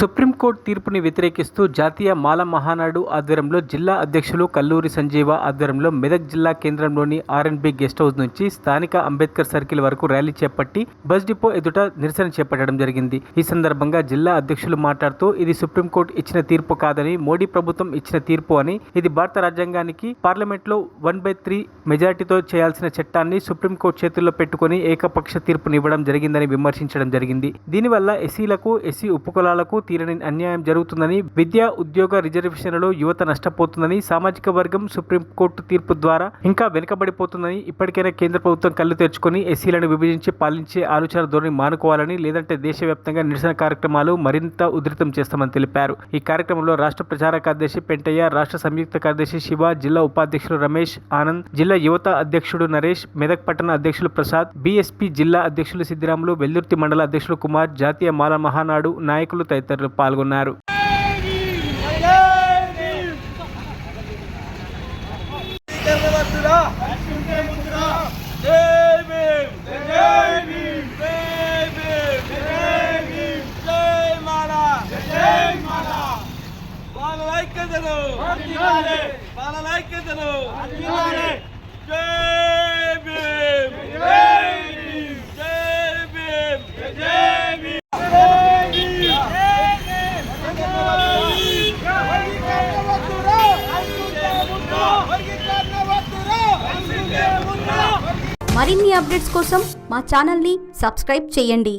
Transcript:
Supreme court తీర్పుని వ్యతిరేకిస్తూ జాతీయ మాల మహానాడు ఆధ్వర్యంలో జిల్లా అధ్యక్షులు కల్లూరి సంజీవ ఆధ్వర్యంలో మెదక్ జిల్లా కేంద్రంలోని ఆర్ఎన్బి గెస్ట్ హౌస్ నుంచి స్థానిక అంబేద్కర్ సర్కిల్ వరకు ర్యాలీ చేపట్టి బస్ డిపో ఎదుట నిరసన చేపట్టడం జరిగింది. ఈ సందర్భంగా జిల్లా అధ్యక్షులు మాట్లాడుతూ ఇది సుప్రీంకోర్టు ఇచ్చిన తీర్పు కాదని, మోడీ ప్రభుత్వం ఇచ్చిన తీర్పు అని, ఇది భారత రాజ్యాంగానికి పార్లమెంట్లో 1/3 మెజార్టీతో చేయాల్సిన చట్టాన్ని సుప్రీంకోర్టు చేతుల్లో పెట్టుకుని ఏకపక్ష తీర్పునివ్వడం జరిగిందని విమర్శించడం జరిగింది. దీనివల్ల ఎస్సీలకు, ఎస్సీ ఉపకులాలకు తీరని అన్యాయం జరుగుతుందని, విద్యా ఉద్యోగ రిజర్వేషన్లలో యువత నష్టపోతుందని, సామాజిక వర్గం సుప్రీంకోర్టు తీర్పు ద్వారా ఇంకా వెనుకబడిపోతుందని, ఇప్పటికైనా కేంద్ర ప్రభుత్వం కళ్ళు తెరుచుకొని ఎస్సీలను విభజించి పాలించే ఆలోచన ధోరణి మానుకోవాలని, లేదంటే దేశవ్యాప్తంగా నిరసన కార్యక్రమాలు మరింత ఉధృతం చేస్తామని తెలిపారు. ఈ కార్యక్రమంలో రాష్ట్ర ప్రచార కార్యదర్శి పెంటయ్య, రాష్ట్ర సంయుక్త కార్యదర్శి శివ, జిల్లా ఉపాధ్యక్షులు రమేష్, ఆనంద్, జిల్లా యువత అధ్యక్షుడు నరేష్, మెదక్ పట్టణ అధ్యక్షులు ప్రసాద్, బీఎస్పీ జిల్లా అధ్యక్షులు సిద్దిరాములు, వెల్దుర్తి మండల అధ్యక్షులు కుమార్, జాతీయ మాల మహానాడు నాయకులు తదితరులు పాల్గొన్నారు. మరిన్ని అప్డేట్స్ కోసం మా ఛానల్ని సబ్స్క్రైబ్ చేయండి.